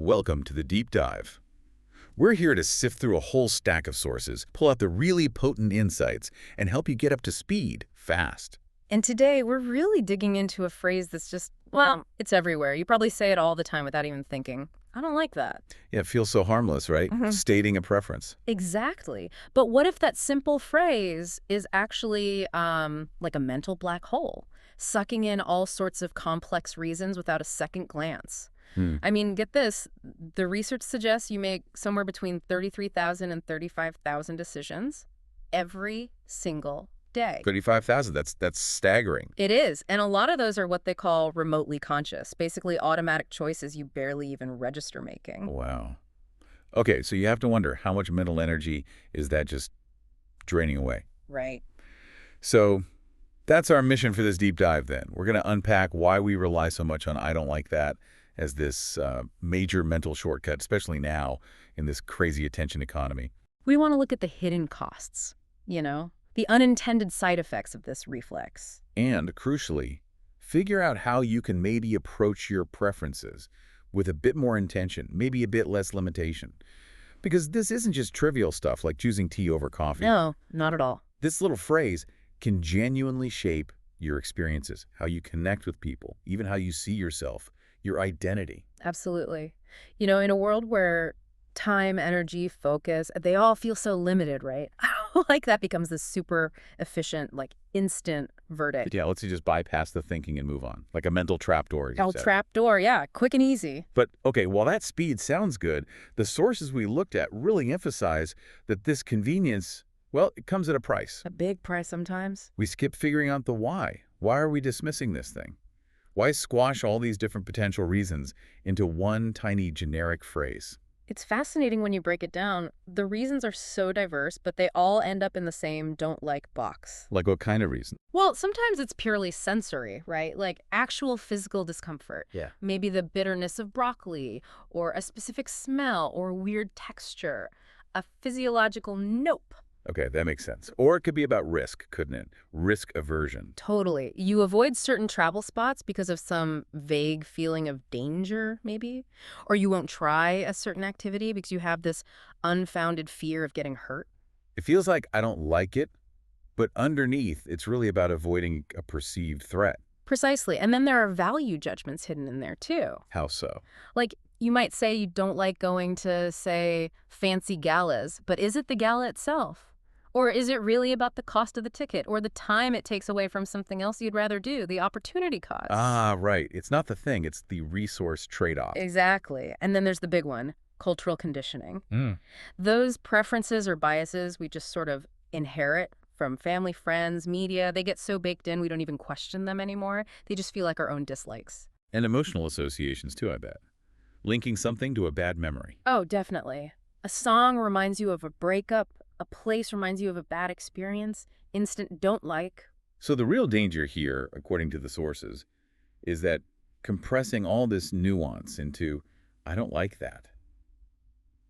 Welcome to the Deep Dive. We're here to sift through a whole stack of sources, pull out the really potent insights, and help you get up to speed fast. And today, we're really digging into a phrase that's just, well, it's everywhere. You probably say it all the time without even thinking. I don't like that. Yeah, it feels so harmless, right? Stating a preference. Exactly. But what if that simple phrase is actually like a mental black hole, sucking in all sorts of complex reasons without a second glance? I mean, get this. The research suggests you make somewhere between 33,000 and 35,000 decisions every single day. 35,000, that's staggering. It is. And a lot of those are what they call remotely conscious, basically automatic choices you barely even register making. Wow. Okay, so you have to wonder, how much mental energy is that just draining away? Right. So that's our mission for this deep dive then. We're going to unpack why we rely so much on I don't like that as this major mental shortcut, especially now in this crazy attention economy. We want to look at the hidden costs, the unintended side effects of this reflex. And, crucially, figure out how you can maybe approach your preferences with a bit more intention, maybe a bit less limitation. Because this isn't just trivial stuff like choosing tea over coffee. No, not at all. This little phrase can genuinely shape your experiences, how you connect with people, even how you see yourself, your identity. Absolutely. In a world where time, energy, focus, they all feel so limited, right? I don't like that becomes this super efficient, instant verdict. Yeah, let's just bypass the thinking and move on, like a mental trapdoor. Oh, trapdoor, yeah, quick and easy. But, okay, while that speed sounds good, the sources we looked at really emphasize that this convenience, well, it comes at a price. A big price sometimes. We skip figuring out the why. Why are we dismissing this thing? Why squash all these different potential reasons into one tiny generic phrase? It's fascinating when you break it down. The reasons are so diverse, but they all end up in the same don't like box. Like what kind of reason? Well, sometimes it's purely sensory, right? Like actual physical discomfort. Yeah. Maybe the bitterness of broccoli, or a specific smell, or weird texture. A physiological nope. Okay, that makes sense. Or it could be about risk, couldn't it? Risk aversion. Totally. You avoid certain travel spots because of some vague feeling of danger, maybe? Or you won't try a certain activity because you have this unfounded fear of getting hurt. It feels like I don't like it, but underneath, it's really about avoiding a perceived threat. Precisely. And then there are value judgments hidden in there, too. How so? Like, you might say you don't like going to, say, fancy galas, but is it the gala itself? Or is it really about the cost of the ticket or the time it takes away from something else you'd rather do, the opportunity cost? Ah, right. It's not the thing, it's the resource trade-off. Exactly. And then there's the big one, cultural conditioning. Those preferences or biases we just sort of inherit from family, friends, media. They get so baked in we don't even question them anymore. They just feel like our own dislikes. And emotional associations too, I bet. Linking something to a bad memory. Oh, definitely. A song reminds you of a breakup. A place reminds you of a bad experience. Instant don't like. So the real danger here, according to the sources, is that compressing all this nuance into, I don't like that.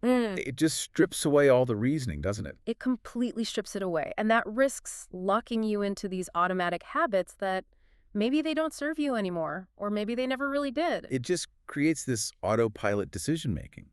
It just strips away all the reasoning, doesn't it? It completely strips it away. And that risks locking you into these automatic habits that maybe they don't serve you anymore, or maybe they never really did. It just creates this autopilot decision-making.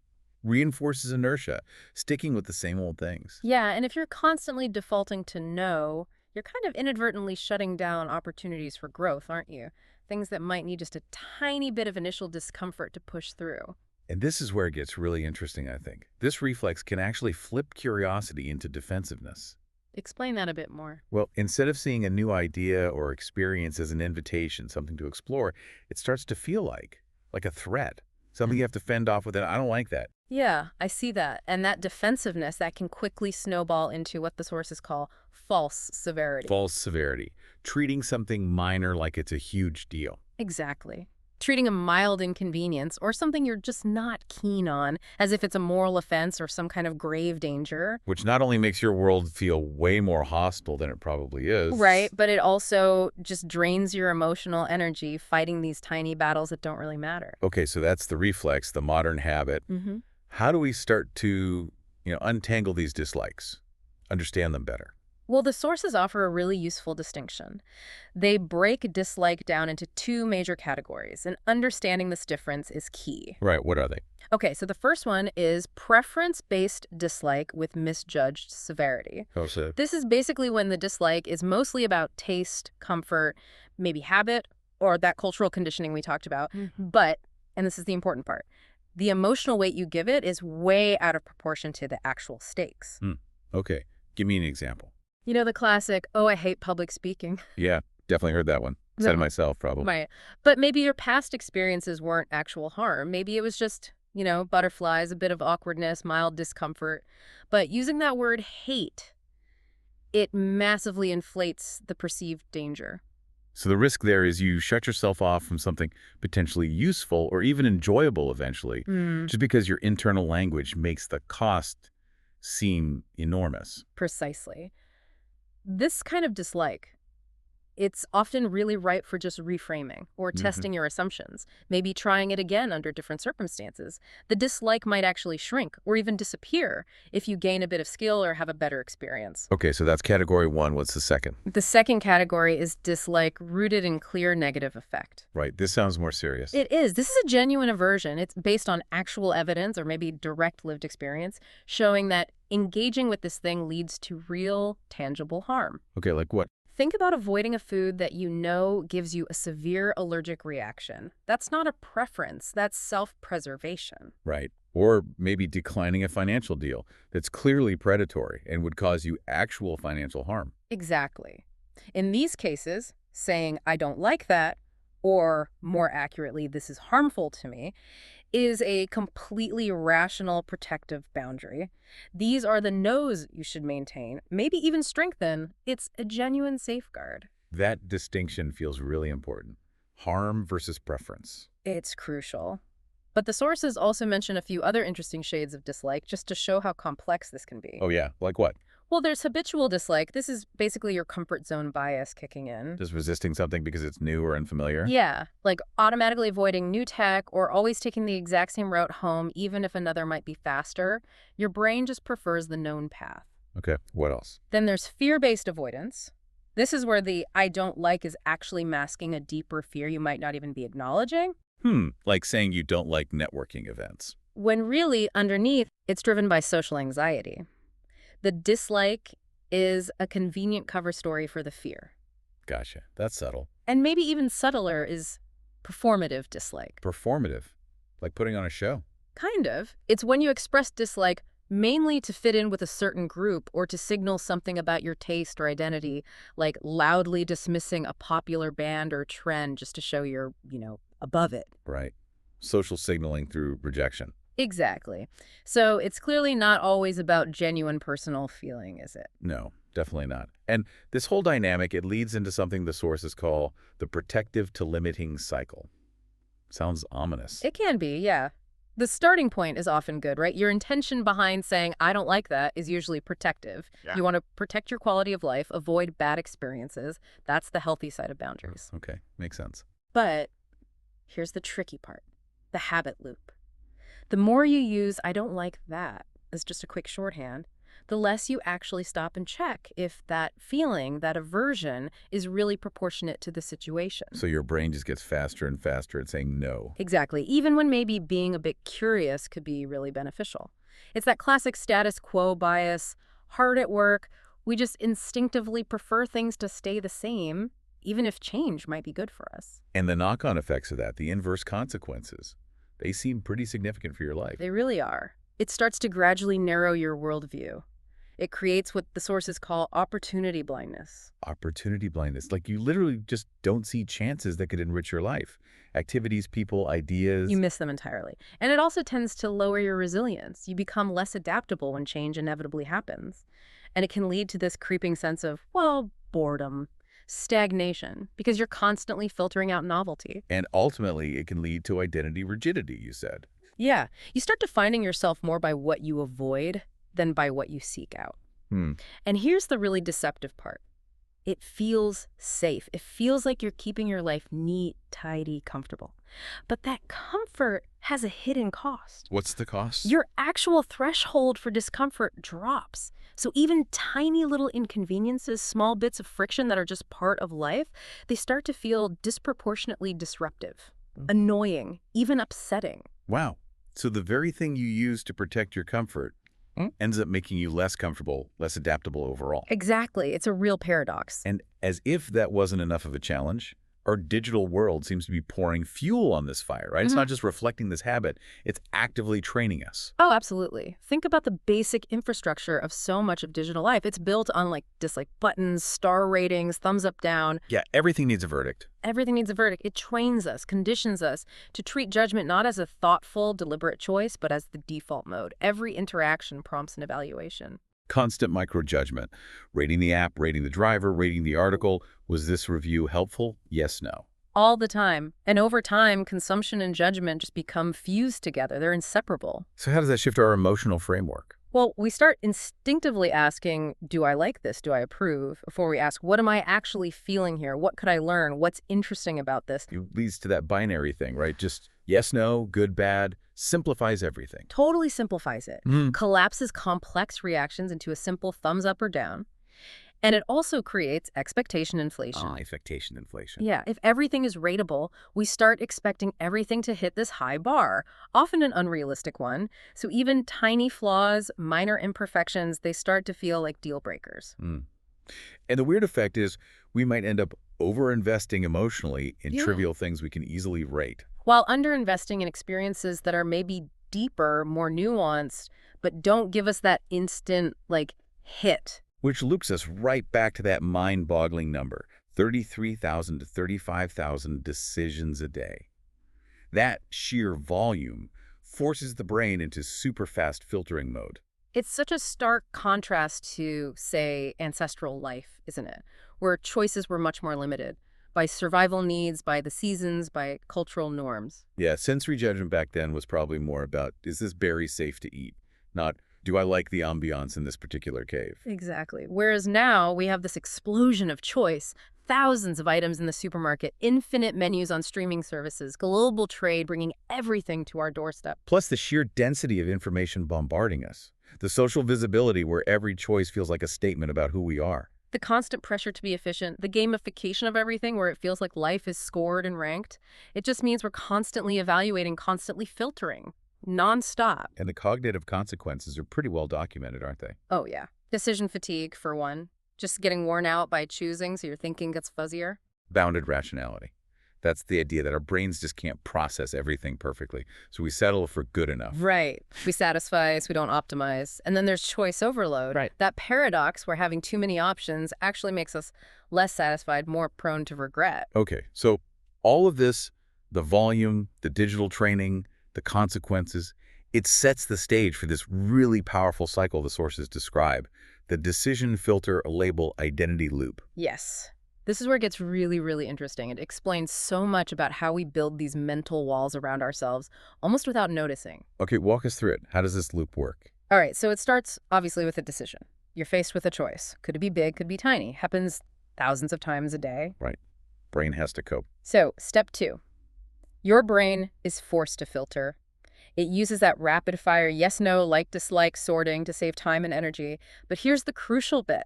Reinforces inertia, sticking with the same old things. Yeah, and if you're constantly defaulting to no, you're kind of inadvertently shutting down opportunities for growth, aren't you? Things that might need just a tiny bit of initial discomfort to push through. And this is where it gets really interesting, I think. This reflex can actually flip curiosity into defensiveness. Explain that a bit more. Well, instead of seeing a new idea or experience as an invitation, something to explore, it starts to feel like a threat. Something you have to fend off with it. I don't like that. Yeah, I see that. And that defensiveness, that can quickly snowball into what the sources call false severity. False severity. Treating something minor like it's a huge deal. Exactly. Treating a mild inconvenience or something you're just not keen on as if it's a moral offense or some kind of grave danger. Which not only makes your world feel way more hostile than it probably is. Right, but it also just drains your emotional energy fighting these tiny battles that don't really matter. Okay, so that's the reflex, the modern habit. How do we start to, untangle these dislikes, understand them better? Well, the sources offer a really useful distinction. They break dislike down into two major categories, and understanding this difference is key. Right, what are they? Okay, so the first one is preference-based dislike with misjudged severity. Oh, so This is basically when the dislike is mostly about taste, comfort, maybe habit, or that cultural conditioning we talked about. But, and this is the important part, the emotional weight you give it is way out of proportion to the actual stakes. Okay, give me an example. You know the classic, oh, I hate public speaking. Yeah, definitely heard that one. Said it myself, probably. Right. But maybe your past experiences weren't actual harm. Maybe it was just, butterflies, a bit of awkwardness, mild discomfort. But using that word hate, it massively inflates the perceived danger. So the risk there is you shut yourself off from something potentially useful or even enjoyable eventually, just because your internal language makes the cost seem enormous. Precisely. This kind of dislike, it's often really ripe for just reframing or testing your assumptions, maybe trying it again under different circumstances. The dislike might actually shrink or even disappear if you gain a bit of skill or have a better experience. Okay, so that's category one. What's the second? The second category is dislike rooted in clear negative effect. Right, this sounds more serious. It is. This is a genuine aversion. It's based on actual evidence or maybe direct lived experience, showing that engaging with this thing leads to real, tangible harm. Okay, like what? Think about avoiding a food that you know gives you a severe allergic reaction. That's not a preference, that's self-preservation. Right. Or maybe declining a financial deal that's clearly predatory and would cause you actual financial harm. Exactly. In these cases, saying, I don't like that, or more accurately, this is harmful to me, is a completely rational protective boundary. These are the no's you should maintain, maybe even strengthen. It's a genuine safeguard. That distinction feels really important. Harm versus preference. It's crucial. But the sources also mention a few other interesting shades of dislike just to show how complex this can be. Oh yeah, like what? Well, there's habitual dislike. This is basically your comfort zone bias kicking in. Just resisting something because it's new or unfamiliar? Yeah, like automatically avoiding new tech or always taking the exact same route home even if another might be faster. Your brain just prefers the known path. Okay, what else? Then there's fear-based avoidance. This is where the I don't like is actually masking a deeper fear you might not even be acknowledging. Like saying you don't like networking events. When really, underneath, it's driven by social anxiety. The dislike is a convenient cover story for the fear. Gotcha. That's subtle. And maybe even subtler is performative dislike. Performative. Like putting on a show. Kind of. It's when you express dislike mainly to fit in with a certain group or to signal something about your taste or identity, like loudly dismissing a popular band or trend just to show you're, above it. Right. Social signaling through rejection. Exactly. So it's clearly not always about genuine personal feeling, is it? No, definitely not. And this whole dynamic, it leads into something the sources call the protective to limiting cycle. Sounds ominous. It can be, yeah. The starting point is often good, right? Your intention behind saying, I don't like that, is usually protective. Yeah. You want to protect your quality of life, avoid bad experiences. That's the healthy side of boundaries. Okay, makes sense. But here's the tricky part, the habit loop. The more you use I don't like that as just a quick shorthand, the less you actually stop and check if that feeling, that aversion, is really proportionate to the situation. So your brain just gets faster and faster at saying no. Exactly, even when maybe being a bit curious could be really beneficial. It's that classic status quo bias, hard at work, we just instinctively prefer things to stay the same, even if change might be good for us. And the knock-on effects of that, the inverse consequences, they seem pretty significant for your life. They really are. It starts to gradually narrow your worldview. It creates what the sources call opportunity blindness. Opportunity blindness. Like you literally just don't see chances that could enrich your life. Activities, people, ideas. You miss them entirely. And it also tends to lower your resilience. You become less adaptable when change inevitably happens. And it can lead to this creeping sense of, boredom, stagnation, because you're constantly filtering out novelty. And ultimately, it can lead to identity rigidity, you said. Yeah. You start defining yourself more by what you avoid than by what you seek out. And here's the really deceptive part. It feels safe. It feels like you're keeping your life neat, tidy, comfortable. But that comfort has a hidden cost. What's the cost? Your actual threshold for discomfort drops. So even tiny little inconveniences, small bits of friction that are just part of life, they start to feel disproportionately disruptive, annoying, even upsetting. Wow. So the very thing you use to protect your comfort ends up making you less comfortable, less adaptable overall. Exactly. It's a real paradox. And as if that wasn't enough of a challenge, our digital world seems to be pouring fuel on this fire, right? It's not just reflecting this habit, it's actively training us. Oh, absolutely. Think about the basic infrastructure of so much of digital life. It's built on dislike buttons, star ratings, thumbs up, down. Yeah, everything needs a verdict. Everything needs a verdict. It trains us, conditions us to treat judgment not as a thoughtful, deliberate choice, but as the default mode. Every interaction prompts an evaluation. Constant micro-judgment. Rating the app, rating the driver, rating the article. Was this review helpful? Yes, no. All the time. And over time, consumption and judgment just become fused together. They're inseparable. So how does that shift our emotional framework? Well, we start instinctively asking, do I like this? Do I approve? Before we ask, what am I actually feeling here? What could I learn? What's interesting about this? It leads to that binary thing, right? Just yes, no, good, bad, simplifies everything. Totally simplifies it. Collapses complex reactions into a simple thumbs up or down. And it also creates expectation inflation. Expectation inflation. Yeah, if everything is rateable, we start expecting everything to hit this high bar, often an unrealistic one. So even tiny flaws, minor imperfections, they start to feel like deal breakers. And the weird effect is we might end up over-investing emotionally in trivial things we can easily rate. While underinvesting in experiences that are maybe deeper, more nuanced, but don't give us that instant, hit. Which loops us right back to that mind-boggling number, 33,000 to 35,000 decisions a day. That sheer volume forces the brain into super fast filtering mode. It's such a stark contrast to, say, ancestral life, isn't it? Where choices were much more limited by survival needs, by the seasons, by cultural norms. Yeah, sensory judgment back then was probably more about, is this berry safe to eat? Not, do I like the ambiance in this particular cave? Exactly. Whereas now we have this explosion of choice, thousands of items in the supermarket, infinite menus on streaming services, global trade bringing everything to our doorstep. Plus the sheer density of information bombarding us. The social visibility where every choice feels like a statement about who we are. The constant pressure to be efficient, the gamification of everything where it feels like life is scored and ranked. It just means we're constantly evaluating, constantly filtering. Non-stop. And the cognitive consequences are pretty well documented, aren't they? Oh, yeah. Decision fatigue, for one. Just getting worn out by choosing so your thinking gets fuzzier. Bounded rationality. That's the idea that our brains just can't process everything perfectly, so we settle for good enough. Right. We satisfy, so we don't optimize. And then there's choice overload. Right. That paradox where having too many options actually makes us less satisfied, more prone to regret. Okay, so all of this, the volume, the digital training, the consequences, it sets the stage for this really powerful cycle the sources describe, the decision filter label identity loop. Yes. This is where it gets really, really interesting. It explains so much about how we build these mental walls around ourselves, almost without noticing. Okay, walk us through it. How does this loop work? All right, so it starts, obviously, with a decision. You're faced with a choice. Could it be big, could be tiny. Happens thousands of times a day. Right. Brain has to cope. So, step 2. Your brain is forced to filter. It uses that rapid-fire yes, no, like, dislike sorting to save time and energy. But here's the crucial bit.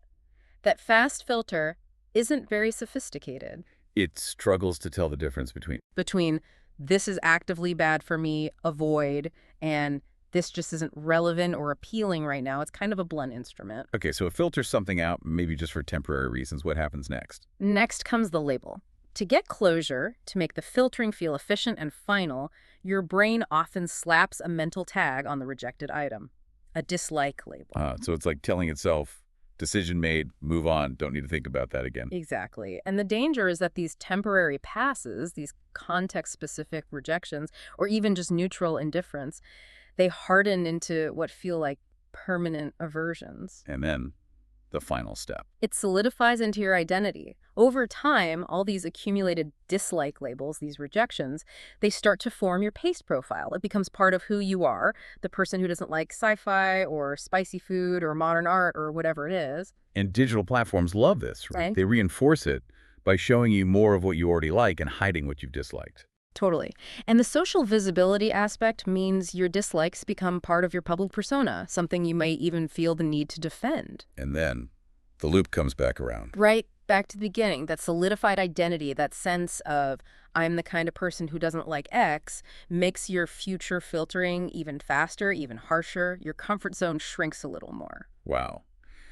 That fast filter isn't very sophisticated. It struggles to tell the difference between This is actively bad for me, avoid, and this just isn't relevant or appealing right now. It's kind of a blunt instrument. Okay, so it filters something out, maybe just for temporary reasons. What happens next? Next comes the label. To get closure, to make the filtering feel efficient and final, your brain often slaps a mental tag on the rejected item, a dislike label. So it's like telling itself, decision made, move on, don't need to think about that again. Exactly. And the danger is that these temporary passes, these context-specific rejections, or even just neutral indifference, they harden into what feel like permanent aversions. And then the final step. It solidifies into your identity. Over time, all these accumulated dislike labels, these rejections, they start to form your taste profile. It becomes part of who you are, the person who doesn't like sci-fi or spicy food or modern art or whatever it is. And digital platforms love this, right? Okay. They reinforce it by showing you more of what you already like and hiding what you've disliked. Totally. And the social visibility aspect means your dislikes become part of your public persona, something you may even feel the need to defend. And then the loop comes back around. Right back to the beginning, that solidified identity, that sense of I'm the kind of person who doesn't like X, makes your future filtering even faster, even harsher. Your comfort zone shrinks a little more. Wow.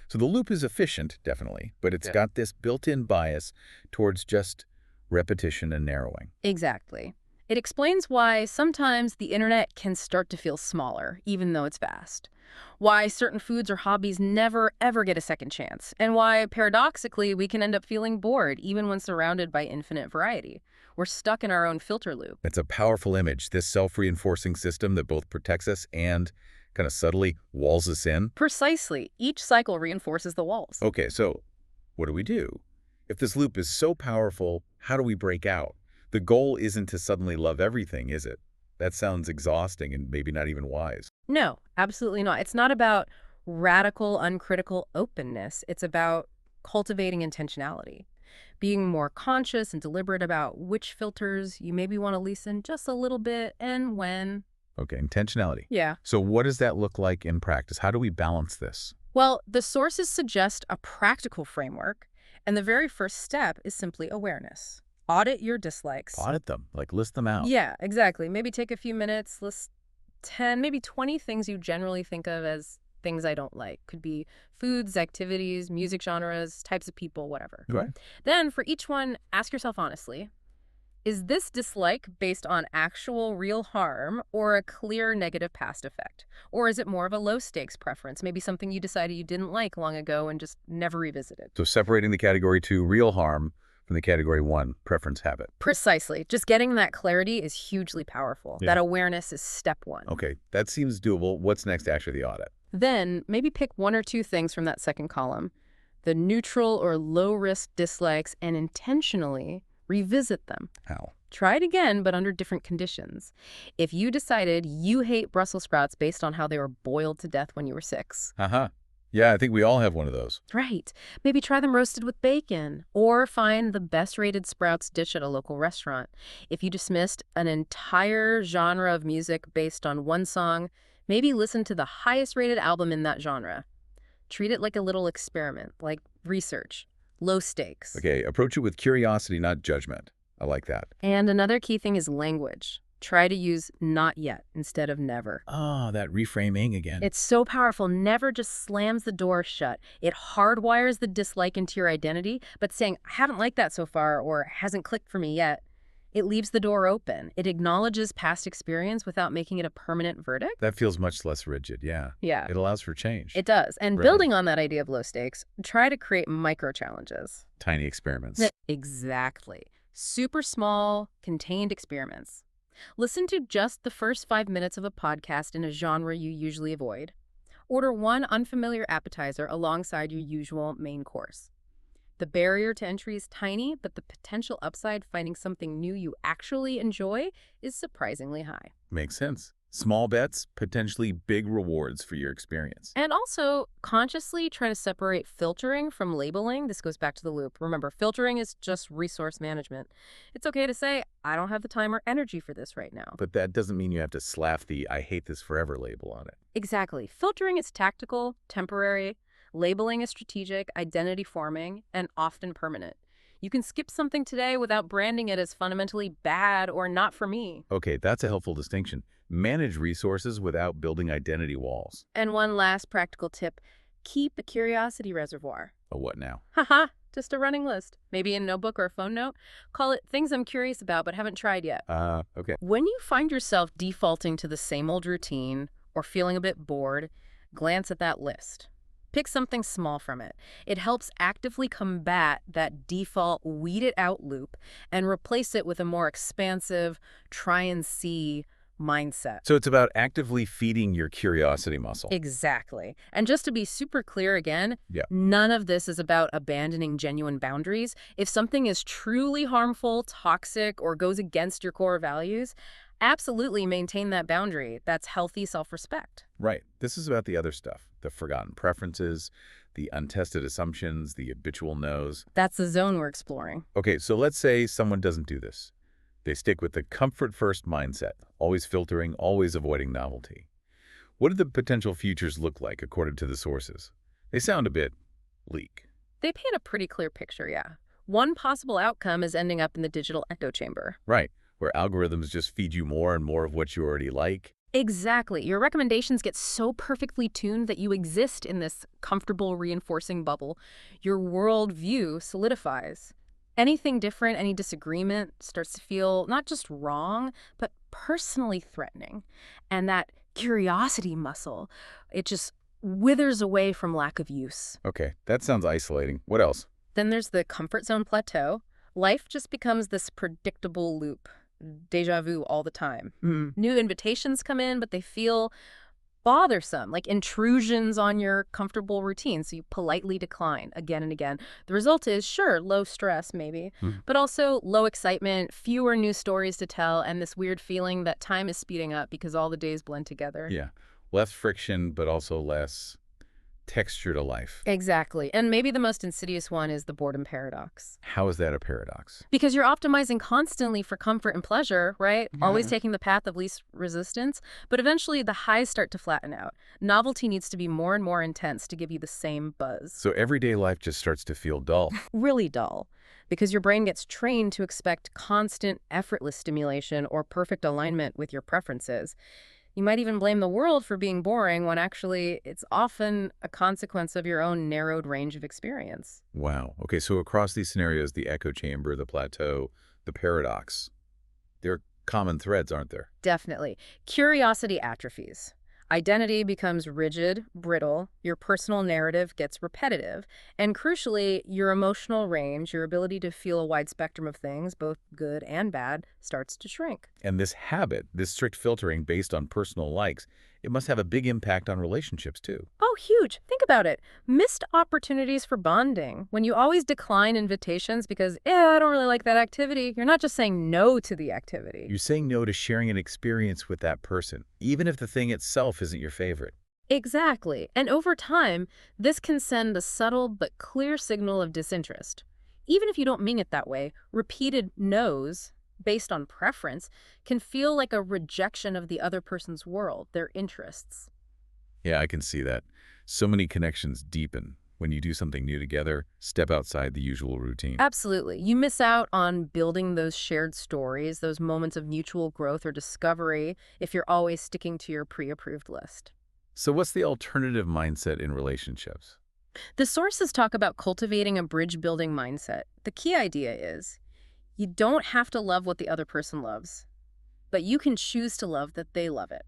So the loop is efficient, definitely, but it's got this built-in bias towards just repetition and narrowing. Exactly. It explains why sometimes the internet can start to feel smaller, even though it's vast. Why certain foods or hobbies never, ever get a second chance. And why, paradoxically, we can end up feeling bored, even when surrounded by infinite variety. We're stuck in our own filter loop. It's a powerful image, this self-reinforcing system that both protects us and kind of subtly walls us in. Precisely. Each cycle reinforces the walls. Okay, so what do we do? If this loop is so powerful, how do we break out? The goal isn't to suddenly love everything, is it? That sounds exhausting and maybe not even wise. No, absolutely not. It's not about radical, uncritical openness. It's about cultivating intentionality, being more conscious and deliberate about which filters you maybe want to loosen just a little bit and when. Okay, intentionality. Yeah. So what does that look like in practice? How do we balance this? Well, the sources suggest a practical framework, and the very first step is simply awareness. Audit your dislikes. Audit them, like list them out. Yeah, exactly. Maybe take a few minutes, list 10, maybe 20 things you generally think of as things I don't like. Could be foods, activities, music genres, types of people, whatever. Right. Then for each one, ask yourself honestly, is this dislike based on actual real harm or a clear negative past effect? Or is it more of a low-stakes preference, maybe something you decided you didn't like long ago and just never revisited? So separating the category 2, real harm, from the category 1, preference habit. Precisely. Just getting that clarity is hugely powerful. Yeah. That awareness is step one. Okay, that seems doable. What's next after the audit? Then maybe pick one or two things from that second column, the neutral or low-risk dislikes, and intentionally revisit them. How? Try it again, but under different conditions. If you decided you hate Brussels sprouts based on how they were boiled to death when you were 6. Yeah, I think we all have one of those. Right. Maybe try them roasted with bacon, or find the best-rated sprouts dish at a local restaurant. If you dismissed an entire genre of music based on one song, maybe listen to the highest-rated album in that genre. Treat it like a little experiment, like research. Low stakes. Okay, approach it with curiosity, not judgment. I like that. And another key thing is language. Try to use not yet instead of never. Ah, that reframing again. It's so powerful. Never just slams the door shut. It hardwires the dislike into your identity, but saying, I haven't liked that so far or hasn't clicked for me yet, it leaves the door open. It acknowledges past experience without making it a permanent verdict. That feels much less rigid, yeah. Yeah. It allows for change. It does. And Right. building on that idea of low stakes, try to create micro challenges. Tiny experiments. Exactly. Super small, contained experiments. Listen to just the first 5 minutes of a podcast in a genre you usually avoid. Order one unfamiliar appetizer alongside your usual main course. The barrier to entry is tiny, but the potential upside finding something new you actually enjoy is surprisingly high. Makes sense. Small bets, potentially big rewards for your experience. And also, consciously try to separate filtering from labeling. This goes back to the loop. Remember, filtering is just resource management. It's okay to say, I don't have the time or energy for this right now. But that doesn't mean you have to slap the I hate this forever label on it. Exactly. Filtering is tactical, temporary. Labeling is strategic, identity forming, and often permanent. You can skip something today without branding it as fundamentally bad or not for me. Okay, that's a helpful distinction. Manage resources without building identity walls. And one last practical tip, keep a curiosity reservoir. A what now? Haha, just a running list. Maybe a notebook or a phone note. Call it things I'm curious about but haven't tried yet. Okay. When you find yourself defaulting to the same old routine or feeling a bit bored, glance at that list. Pick something small from it. It helps actively combat that default weed it out loop and replace it with a more expansive, try and see, mindset. So it's about actively feeding your curiosity muscle. Exactly. And just to be super clear again, Yeah. none of this is about abandoning genuine boundaries. If something is truly harmful, toxic, or goes against your core values, absolutely maintain that boundary. That's healthy self-respect. Right. This is about the other stuff, the forgotten preferences, the untested assumptions, the habitual no's. That's the zone we're exploring. Okay, so let's say someone doesn't do this. They stick with the comfort-first mindset, always filtering, always avoiding novelty. What do the potential futures look like according to the sources? They sound a bit bleak. They paint a pretty clear picture, yeah. One possible outcome is ending up in the digital echo chamber. Right, where algorithms just feed you more and more of what you already like. Exactly. Your recommendations get so perfectly tuned that you exist in this comfortable reinforcing bubble. Your worldview solidifies. Anything different, any disagreement starts to feel not just wrong, but personally threatening. And that curiosity muscle, it just withers away from lack of use. Okay, that sounds isolating. What else? Then there's the comfort zone plateau. Life just becomes this predictable loop. Deja vu all the time. New invitations come in, but they feel bothersome, like intrusions on your comfortable routine, so you politely decline again and again. The result is, sure, low stress maybe, but also low excitement, fewer new stories to tell, and this weird feeling that time is speeding up because all the days blend together. Yeah, less friction, but also less texture to life. Exactly. And maybe the most insidious one is the boredom paradox. How is that a paradox? Because you're optimizing constantly for comfort and pleasure, right? Always taking the path of least resistance. But eventually the highs start to flatten out. Novelty needs to be more and more intense to give you the same buzz. So everyday life just starts to feel dull. Really dull. Because your brain gets trained to expect constant, effortless stimulation or perfect alignment with your preferences. You might even blame the world for being boring when actually it's often a consequence of your own narrowed range of experience. Wow. Okay, so across these scenarios, the echo chamber, the plateau, the paradox, there are common threads, aren't there? Definitely. Curiosity atrophies. Identity becomes rigid, brittle, your personal narrative gets repetitive, and crucially, your emotional range, your ability to feel a wide spectrum of things, both good and bad, starts to shrink. And this habit, this strict filtering based on personal likes, it must have a big impact on relationships too. Oh, huge. Think about it. Missed opportunities for bonding. When you always decline invitations because, I don't really like that activity, you're not just saying no to the activity. You're saying no to sharing an experience with that person, even if the thing itself isn't your favorite. Exactly. And over time, this can send a subtle but clear signal of disinterest. Even if you don't mean it that way, repeated no's based on preference can feel like a rejection of the other person's world, their interests. Yeah, I can see that. So many connections deepen when you do something new together, step outside the usual routine. Absolutely. You miss out on building those shared stories, those moments of mutual growth or discovery, if you're always sticking to your pre-approved list. So what's the alternative mindset in relationships? The sources talk about cultivating a bridge-building mindset. The key idea is you don't have to love what the other person loves, but you can choose to love that they love it.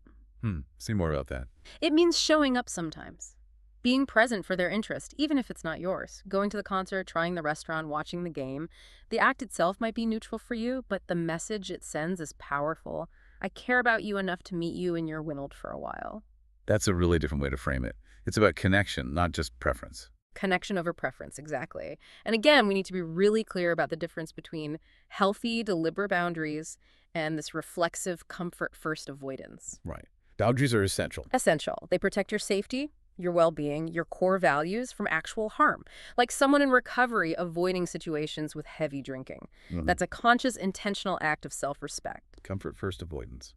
Say more about that. It means showing up sometimes, being present for their interest, even if it's not yours. Going to the concert, trying the restaurant, watching the game. The act itself might be neutral for you, but the message it sends is powerful. I care about you enough to meet you in your Winold for a while. That's a really different way to frame it. It's about connection, not just preference. Connection over preference, exactly. And again, we need to be really clear about the difference between healthy, deliberate boundaries and this reflexive comfort-first avoidance. Right. Boundaries are essential. Essential. They protect your safety, your well-being, your core values from actual harm. Like someone in recovery avoiding situations with heavy drinking. That's a conscious, intentional act of self-respect. Comfort-first avoidance.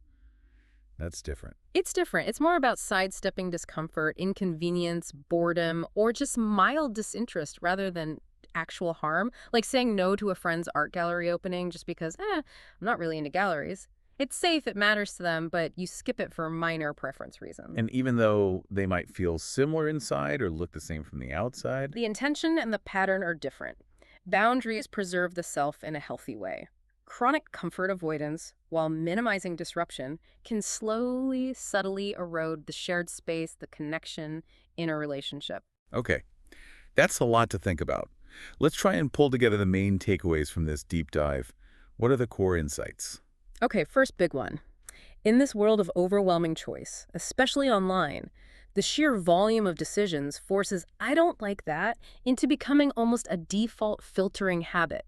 That's different. It's different. It's more about sidestepping discomfort, inconvenience, boredom, or just mild disinterest rather than actual harm. Like saying no to a friend's art gallery opening just because, I'm not really into galleries. It's safe, it matters to them, but you skip it for minor preference reasons. And even though they might feel similar inside or look the same from the outside, The intention and the pattern are different. Boundaries preserve the self in a healthy way. Chronic comfort avoidance, while minimizing disruption, can slowly, subtly erode the shared space, the connection in a relationship. okay, that's a lot to think about. Let's try and pull together the main takeaways from this deep dive. What are the core insights? Okay, first big one. In this world of overwhelming choice, especially online, the sheer volume of decisions forces "I don't like that" into becoming almost a default filtering habit,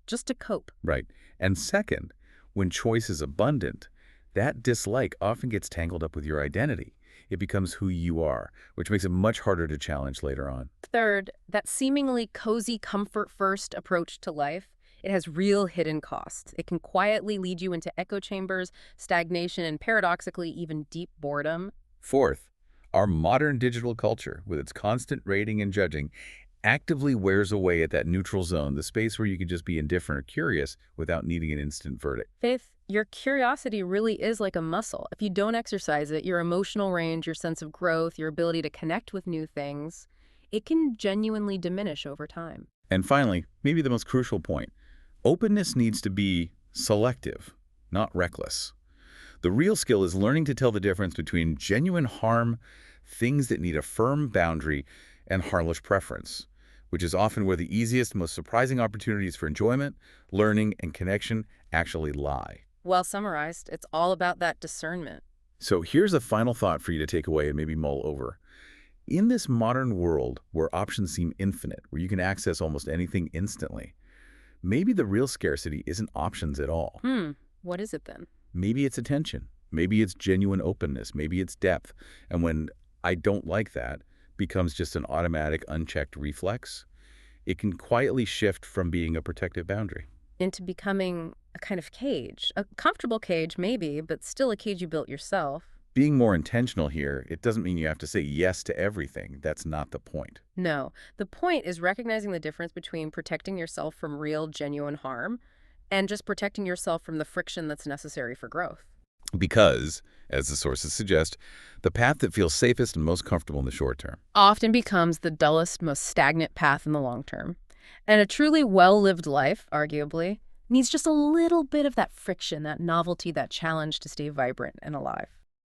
just to cope. Right. And second, when choice is abundant, that dislike often gets tangled up with your identity. It becomes who you are, which makes it much harder to challenge later on. Third, that seemingly cozy comfort-first approach to life, it has real hidden costs. It can quietly lead you into echo chambers, stagnation, and paradoxically even deep boredom. Fourth, our modern digital culture, with its constant rating and judging, actively wears away at that neutral zone, the space where you can just be indifferent or curious without needing an instant verdict. Fifth, your curiosity really is like a muscle. If you don't exercise it, your emotional range, your sense of growth, your ability to connect with new things, it can genuinely diminish over time. And finally, maybe the most crucial point, openness needs to be selective, not reckless. The real skill is learning to tell the difference between genuine harm, things that need a firm boundary, and harmless preference, which is often where the easiest, most surprising opportunities for enjoyment, learning, and connection actually lie. Well summarized, it's all about that discernment. So here's a final thought for you to take away and maybe mull over. In this modern world where options seem infinite, where you can access almost anything instantly, maybe the real scarcity isn't options at all. What is it then? Maybe it's attention. Maybe it's genuine openness. Maybe it's depth. And when "I don't like that" becomes just an automatic, unchecked reflex, it can quietly shift from being a protective boundary. Into becoming a kind of cage. A comfortable cage, maybe, but still a cage you built yourself. Being more intentional here, it doesn't mean you have to say yes to everything. That's not the point. No, the point is recognizing the difference between protecting yourself from real, genuine harm and just protecting yourself from the friction that's necessary for growth. Because, as the sources suggest, the path that feels safest and most comfortable in the short term. Often becomes the dullest, most stagnant path in the long term. And a truly well-lived life, arguably, needs just a little bit of that friction, that novelty, that challenge to stay vibrant and alive.